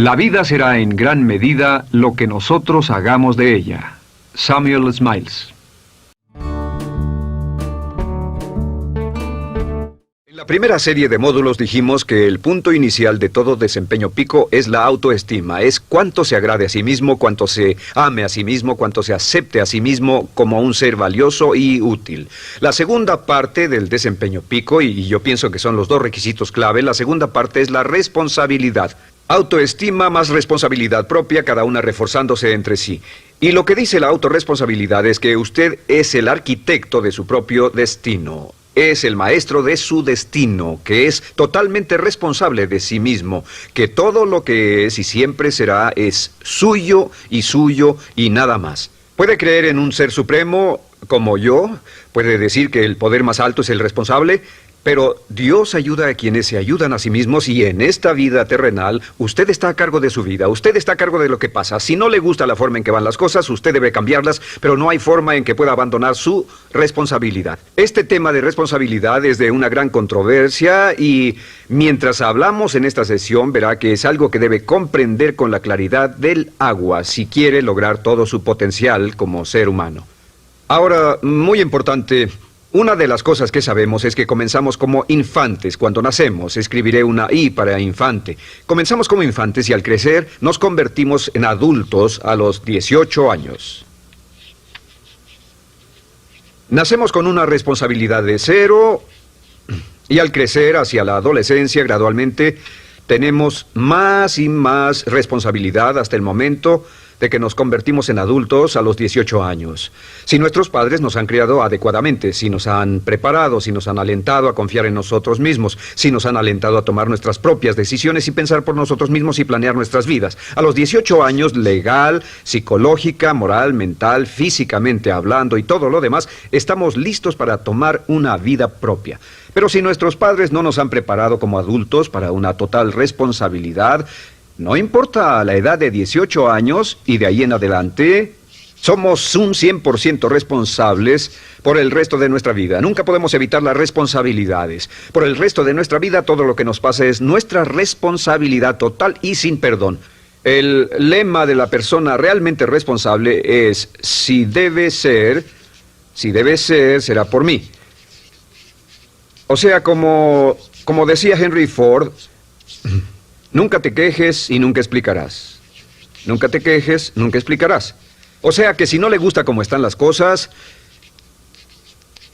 La vida será en gran medida lo que nosotros hagamos de ella. Samuel Smiles. En la primera serie de módulos dijimos que el punto inicial de todo desempeño pico es la autoestima. Es cuánto se agrade a sí mismo, cuánto se ame a sí mismo, cuánto se acepte a sí mismo como un ser valioso y útil. La segunda parte del desempeño pico, y yo pienso que son los dos requisitos clave, la segunda parte es la responsabilidad. Autoestima más responsabilidad propia, cada una reforzándose entre sí. Y lo que dice la autorresponsabilidad es que usted es el arquitecto de su propio destino. Es el maestro de su destino, que es totalmente responsable de sí mismo, que todo lo que es y siempre será es suyo y nada más. Puede creer en un ser supremo como yo, puede decir que el poder más alto es el responsable, pero Dios ayuda a quienes se ayudan a sí mismos y en esta vida terrenal usted está a cargo de su vida, usted está a cargo de lo que pasa. Si no le gusta la forma en que van las cosas, usted debe cambiarlas, pero no hay forma en que pueda abandonar su responsabilidad. Este tema de responsabilidad es de una gran controversia y mientras hablamos en esta sesión verá que es algo que debe comprender con la claridad del agua si quiere lograr todo su potencial como ser humano. Ahora, muy importante, una de las cosas que sabemos es que comenzamos como infantes cuando nacemos. Escribiré una I para infante. Comenzamos como infantes y al crecer nos convertimos en adultos a los 18 años. Nacemos con una responsabilidad de 0 y al crecer hacia la adolescencia gradualmente tenemos más y más responsabilidad hasta el momento de que nos convertimos en adultos a los 18 años. Si nuestros padres nos han criado adecuadamente, si nos han preparado, si nos han alentado a confiar en nosotros mismos, si nos han alentado a tomar nuestras propias decisiones y pensar por nosotros mismos y planear nuestras vidas. A los 18 años, legal, psicológica, moral, mental, físicamente hablando y todo lo demás, estamos listos para tomar una vida propia. Pero si nuestros padres no nos han preparado como adultos para una total responsabilidad, no importa la edad de 18 años y de ahí en adelante, somos un 100% responsables por el resto de nuestra vida. Nunca podemos evitar las responsabilidades. Por el resto de nuestra vida, todo lo que nos pasa es nuestra responsabilidad total y sin perdón. El lema de la persona realmente responsable es, si debe ser, será por mí. O sea, como decía Henry Ford, nunca te quejes y nunca explicarás. Nunca te quejes, nunca explicarás. O sea que si no le gusta cómo están las cosas,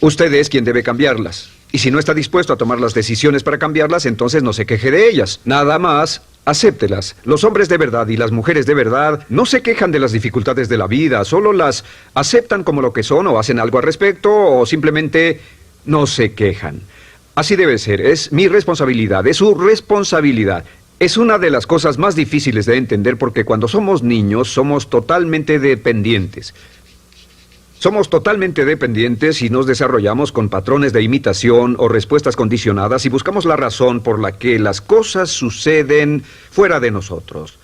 usted es quien debe cambiarlas. Y si no está dispuesto a tomar las decisiones para cambiarlas, entonces no se queje de ellas. Nada más, acéptelas. Los hombres de verdad y las mujeres de verdad no se quejan de las dificultades de la vida, solo las aceptan como lo que son o hacen algo al respecto o simplemente no se quejan. Así debe ser, es mi responsabilidad, es su responsabilidad. Es una de las cosas más difíciles de entender porque cuando somos niños somos totalmente dependientes. Somos totalmente dependientes y nos desarrollamos con patrones de imitación o respuestas condicionadas y buscamos la razón por la que las cosas suceden fuera de nosotros.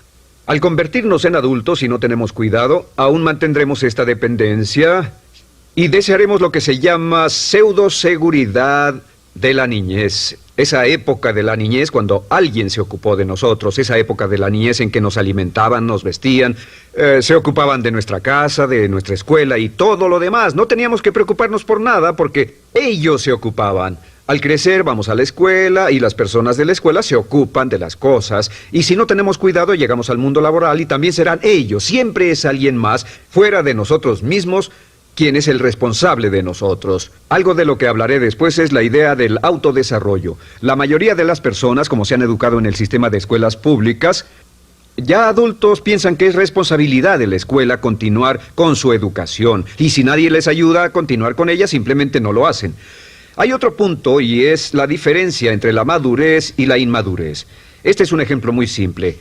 Al convertirnos en adultos, si no tenemos cuidado, aún mantendremos esta dependencia y desearemos lo que se llama pseudoseguridad de la niñez. Esa época de la niñez cuando alguien se ocupó de nosotros, esa época de la niñez en que nos alimentaban, nos vestían, se ocupaban de nuestra casa, de nuestra escuela y todo lo demás. No teníamos que preocuparnos por nada porque ellos se ocupaban. Al crecer vamos a la escuela y las personas de la escuela se ocupan de las cosas y si no tenemos cuidado llegamos al mundo laboral y también serán ellos. Siempre es alguien más fuera de nosotros mismos ¿quién es el responsable de nosotros? Algo de lo que hablaré después es la idea del autodesarrollo. La mayoría de las personas, como se han educado en el sistema de escuelas públicas, ya adultos piensan que es responsabilidad de la escuela continuar con su educación. Y si nadie les ayuda a continuar con ella, simplemente no lo hacen. Hay otro punto y es la diferencia entre la madurez y la inmadurez. Este es un ejemplo muy simple.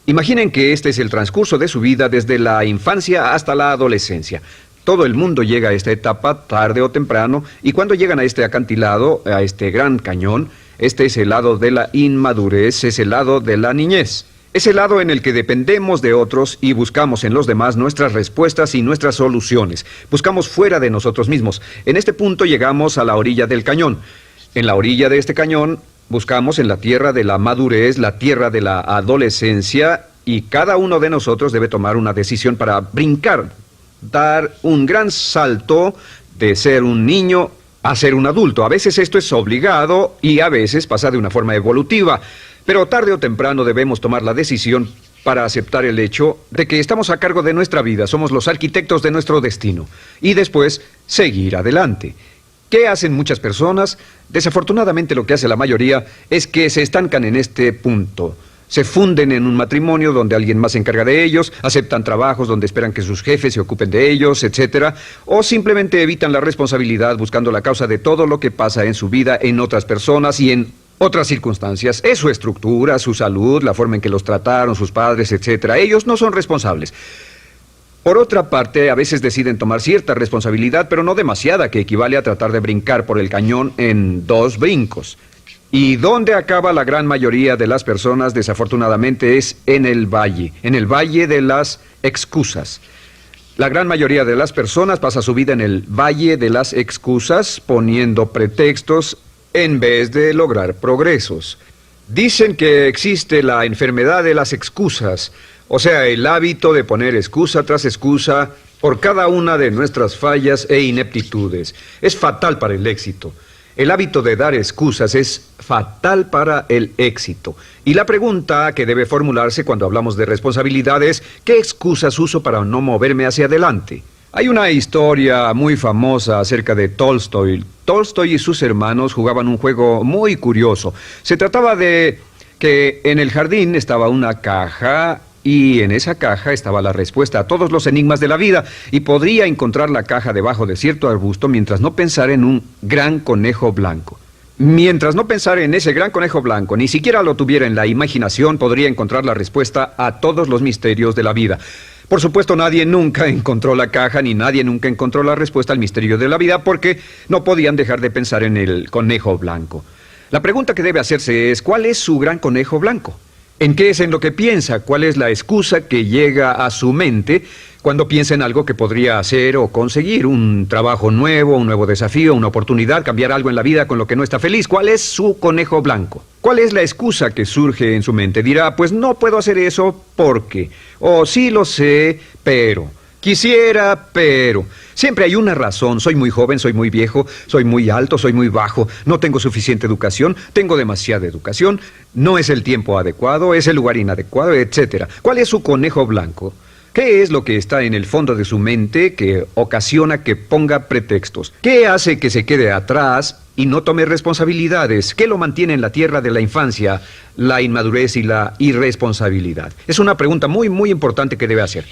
Imaginen que este es el transcurso de su vida desde la infancia hasta la adolescencia. Todo el mundo llega a esta etapa tarde o temprano y cuando llegan a este acantilado, a este gran cañón, este es el lado de la inmadurez, es el lado de la niñez. Es el lado en el que dependemos de otros y buscamos en los demás nuestras respuestas y nuestras soluciones. Buscamos fuera de nosotros mismos. En este punto llegamos a la orilla del cañón. En la orilla de este cañón buscamos en la tierra de la madurez, la tierra de la adolescencia, y cada uno de nosotros debe tomar una decisión para brincar, dar un gran salto de ser un niño a ser un adulto. A veces esto es obligado y a veces pasa de una forma evolutiva, pero tarde o temprano debemos tomar la decisión para aceptar el hecho de que estamos a cargo de nuestra vida, somos los arquitectos de nuestro destino, y después seguir adelante. ¿Qué hacen muchas personas? Desafortunadamente lo que hace la mayoría es que se estancan en este punto. Se funden en un matrimonio donde alguien más se encarga de ellos, aceptan trabajos donde esperan que sus jefes se ocupen de ellos, etc. O simplemente evitan la responsabilidad buscando la causa de todo lo que pasa en su vida, en otras personas y en otras circunstancias. Es su estructura, su salud, la forma en que los trataron sus padres, etc. Ellos no son responsables. Por otra parte, a veces deciden tomar cierta responsabilidad, pero no demasiada, que equivale a tratar de brincar por el cañón en 2 brincos. ¿Y dónde acaba la gran mayoría de las personas? Desafortunadamente es en el valle de las excusas. La gran mayoría de las personas pasa su vida en el valle de las excusas, poniendo pretextos en vez de lograr progresos. Dicen que existe la enfermedad de las excusas, o sea, el hábito de poner excusa tras excusa por cada una de nuestras fallas e ineptitudes. Es fatal para el éxito. El hábito de dar excusas es fatal para el éxito. Y la pregunta que debe formularse cuando hablamos de responsabilidad es, ¿qué excusas uso para no moverme hacia adelante? Hay una historia muy famosa acerca de Tolstoy. Tolstoy y sus hermanos jugaban un juego muy curioso. Se trataba de que en el jardín estaba una caja y en esa caja estaba la respuesta a todos los enigmas de la vida, y podría encontrar la caja debajo de cierto arbusto mientras no pensara en un gran conejo blanco. Mientras no pensara en ese gran conejo blanco, ni siquiera lo tuviera en la imaginación, podría encontrar la respuesta a todos los misterios de la vida. Por supuesto, nadie nunca encontró la caja, ni nadie nunca encontró la respuesta al misterio de la vida, porque no podían dejar de pensar en el conejo blanco. La pregunta que debe hacerse es, ¿cuál es su gran conejo blanco? ¿En qué es en lo que piensa? ¿Cuál es la excusa que llega a su mente cuando piensa en algo que podría hacer o conseguir? Un trabajo nuevo, un nuevo desafío, una oportunidad, cambiar algo en la vida con lo que no está feliz. ¿Cuál es su conejo blanco? ¿Cuál es la excusa que surge en su mente? Dirá, pues no puedo hacer eso porque, o sí lo sé, pero... Quisiera, pero... Siempre hay una razón. Soy muy joven, soy muy viejo, soy muy alto, soy muy bajo, no tengo suficiente educación, tengo demasiada educación, no es el tiempo adecuado, es el lugar inadecuado, etc. ¿Cuál es su conejo blanco? ¿Qué es lo que está en el fondo de su mente que ocasiona que ponga pretextos? ¿Qué hace que se quede atrás y no tome responsabilidades? ¿Qué lo mantiene en la tierra de la infancia, la inmadurez y la irresponsabilidad? Es una pregunta muy, muy importante que debe hacer.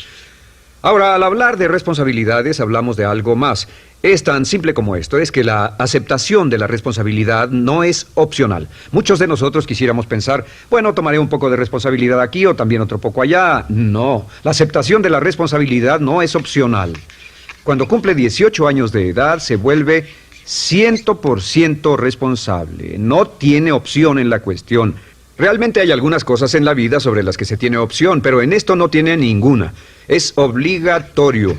Ahora, al hablar de responsabilidades, hablamos de algo más. Es tan simple como esto, es que la aceptación de la responsabilidad no es opcional. Muchos de nosotros quisiéramos pensar, bueno, tomaré un poco de responsabilidad aquí o también otro poco allá. No, la aceptación de la responsabilidad no es opcional. Cuando cumple 18 años de edad, se vuelve 100% responsable. No tiene opción en la cuestión. Realmente hay algunas cosas en la vida sobre las que se tiene opción, pero en esto no tiene ninguna. Es obligatorio.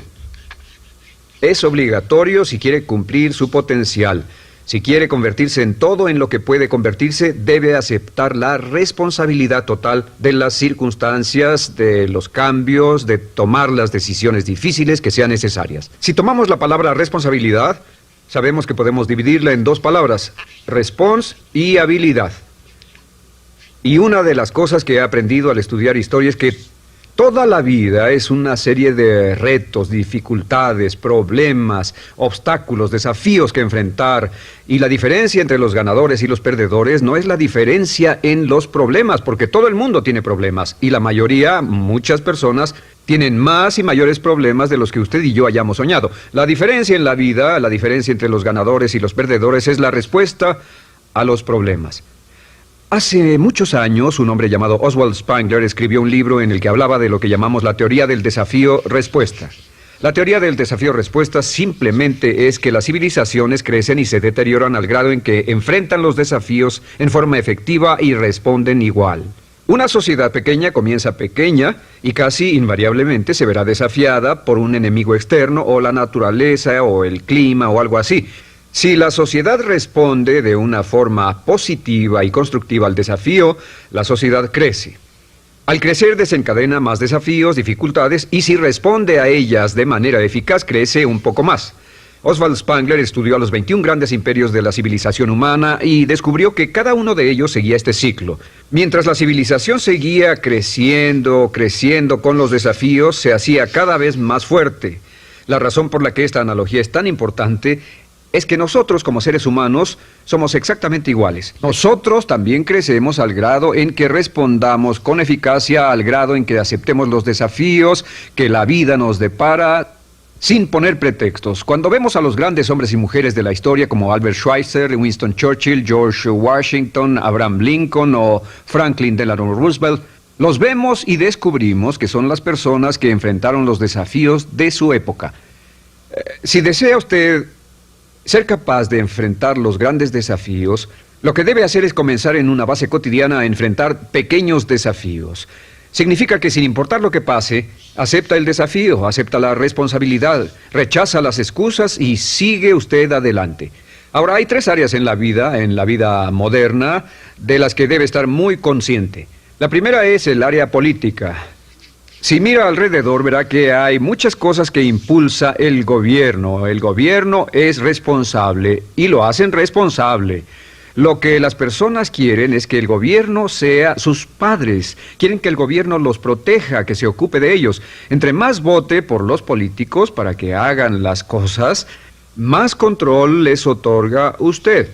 Es obligatorio si quiere cumplir su potencial. Si quiere convertirse en todo en lo que puede convertirse, debe aceptar la responsabilidad total de las circunstancias, de los cambios, de tomar las decisiones difíciles que sean necesarias. Si tomamos la palabra responsabilidad, sabemos que podemos dividirla en 2 palabras, respons y habilidad. Y una de las cosas que he aprendido al estudiar historia es que toda la vida es una serie de retos, dificultades, problemas, obstáculos, desafíos que enfrentar. Y la diferencia entre los ganadores y los perdedores no es la diferencia en los problemas, porque todo el mundo tiene problemas. Y la mayoría, muchas personas, tienen más y mayores problemas de los que usted y yo hayamos soñado. La diferencia en la vida, la diferencia entre los ganadores y los perdedores es la respuesta a los problemas. Hace muchos años, un hombre llamado Oswald Spengler escribió un libro en el que hablaba de lo que llamamos la teoría del desafío-respuesta. La teoría del desafío-respuesta simplemente es que las civilizaciones crecen y se deterioran al grado en que enfrentan los desafíos en forma efectiva y responden igual. Una sociedad pequeña comienza pequeña y casi invariablemente se verá desafiada por un enemigo externo o la naturaleza o el clima o algo así. Si la sociedad responde de una forma positiva y constructiva al desafío, la sociedad crece. Al crecer desencadena más desafíos, dificultades, y si responde a ellas de manera eficaz, crece un poco más. Oswald Spengler estudió a los 21 grandes imperios de la civilización humana y descubrió que cada uno de ellos seguía este ciclo. Mientras la civilización seguía creciendo con los desafíos, se hacía cada vez más fuerte. La razón por la que esta analogía es tan importante es que nosotros, como seres humanos, somos exactamente iguales. Nosotros también crecemos al grado en que respondamos con eficacia, al grado en que aceptemos los desafíos que la vida nos depara, sin poner pretextos. Cuando vemos a los grandes hombres y mujeres de la historia como Albert Schweitzer, Winston Churchill, George Washington, Abraham Lincoln o Franklin Delano Roosevelt, los vemos y descubrimos que son las personas que enfrentaron los desafíos de su época. Si desea usted ser capaz de enfrentar los grandes desafíos, lo que debe hacer es comenzar en una base cotidiana a enfrentar pequeños desafíos. Significa que sin importar lo que pase, acepta el desafío, acepta la responsabilidad, rechaza las excusas y sigue usted adelante. Ahora, hay 3 áreas en la vida moderna, de las que debe estar muy consciente. La primera es el área política. Si mira alrededor, verá que hay muchas cosas que impulsa el gobierno. El gobierno es responsable y lo hacen responsable. Lo que las personas quieren es que el gobierno sea sus padres. Quieren que el gobierno los proteja, que se ocupe de ellos. Entre más vote por los políticos para que hagan las cosas, más control les otorga usted.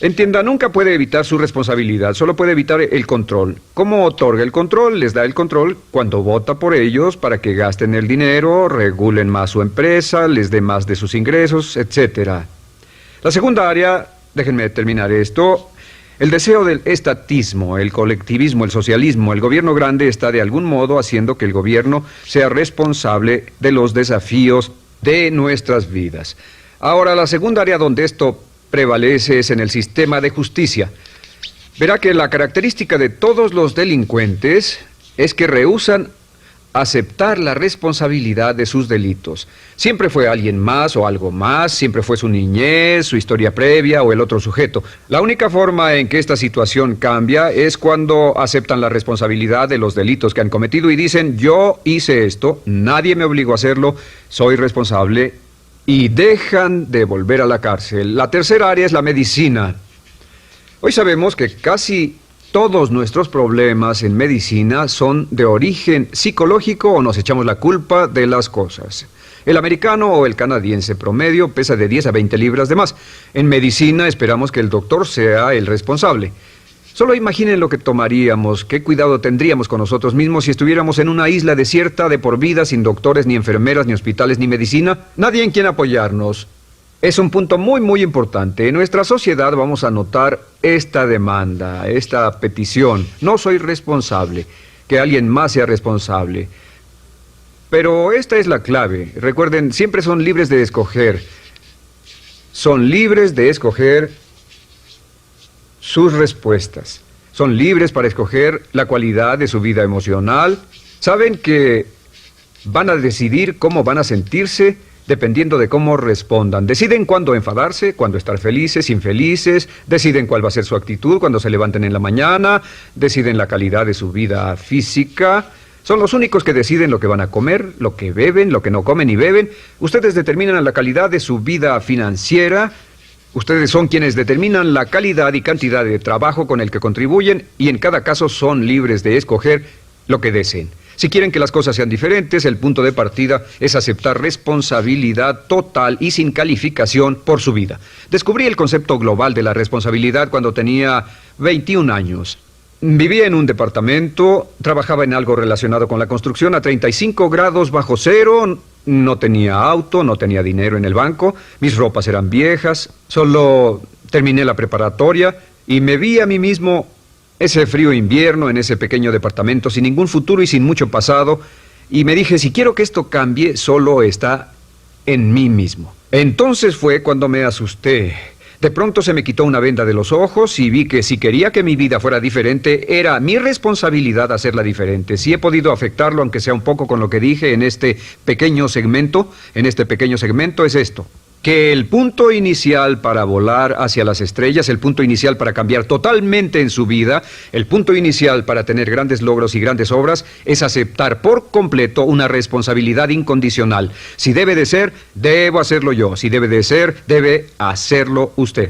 Entienda, nunca puede evitar su responsabilidad, solo puede evitar el control. ¿Cómo otorga el control? Les da el control cuando vota por ellos para que gasten el dinero, regulen más su empresa, les dé más de sus ingresos, etc. La segunda área, déjenme terminar esto, el deseo del estatismo, el colectivismo, el socialismo. El gobierno grande está de algún modo haciendo que el gobierno sea responsable de los desafíos de nuestras vidas. Ahora, la segunda área donde esto prevalece es en el sistema de justicia. Verá que la característica de todos los delincuentes es que rehúsan aceptar la responsabilidad de sus delitos. Siempre fue alguien más o algo más, siempre fue su niñez, su historia previa o el otro sujeto. La única forma en que esta situación cambia es cuando aceptan la responsabilidad de los delitos que han cometido y dicen: yo hice esto, nadie me obligó a hacerlo, soy responsable, y dejan de volver a la cárcel. La tercera área es la medicina. Hoy sabemos que casi todos nuestros problemas en medicina son de origen psicológico o nos echamos la culpa de las cosas. El americano o el canadiense promedio pesa de 10 a 20 libras de más. En medicina esperamos que el doctor sea el responsable. Solo imaginen lo que tomaríamos, qué cuidado tendríamos con nosotros mismos si estuviéramos en una isla desierta de por vida, sin doctores, ni enfermeras, ni hospitales, ni medicina. Nadie en quien apoyarnos. Es un punto muy importante. En nuestra sociedad vamos a notar esta demanda, esta petición. No soy responsable, que alguien más sea responsable. Pero esta es la clave. Recuerden, siempre son libres de escoger. Son libres de escoger sus respuestas. Son libres para escoger la cualidad de su vida emocional. Saben que van a decidir cómo van a sentirse dependiendo de cómo respondan. Deciden cuándo enfadarse, cuándo estar felices, infelices. Deciden cuál va a ser su actitud cuando se levanten en la mañana. Deciden la calidad de su vida física. Son los únicos que deciden lo que van a comer, lo que beben, lo que no comen y beben. Ustedes determinan la calidad de su vida financiera. Ustedes son quienes determinan la calidad y cantidad de trabajo con el que contribuyen y en cada caso son libres de escoger lo que deseen. Si quieren que las cosas sean diferentes, el punto de partida es aceptar responsabilidad total y sin calificación por su vida. Descubrí el concepto global de la responsabilidad cuando tenía 21 años. Vivía en un departamento, trabajaba en algo relacionado con la construcción a 35 grados bajo cero, no tenía auto, no tenía dinero en el banco, mis ropas eran viejas, solo terminé la preparatoria y me vi a mí mismo ese frío invierno en ese pequeño departamento sin ningún futuro y sin mucho pasado y me dije, si quiero que esto cambie, solo está en mí mismo. Entonces fue cuando me asusté. De pronto se me quitó una venda de los ojos y vi que si quería que mi vida fuera diferente, era mi responsabilidad hacerla diferente. Si he podido afectarlo, aunque sea un poco con lo que dije en este pequeño segmento, es esto. que el punto inicial para volar hacia las estrellas, el punto inicial para cambiar totalmente en su vida, el punto inicial para tener grandes logros y grandes obras, es aceptar por completo una responsabilidad incondicional. Si debe de ser, debo hacerlo yo. Si debe de ser, debe hacerlo usted.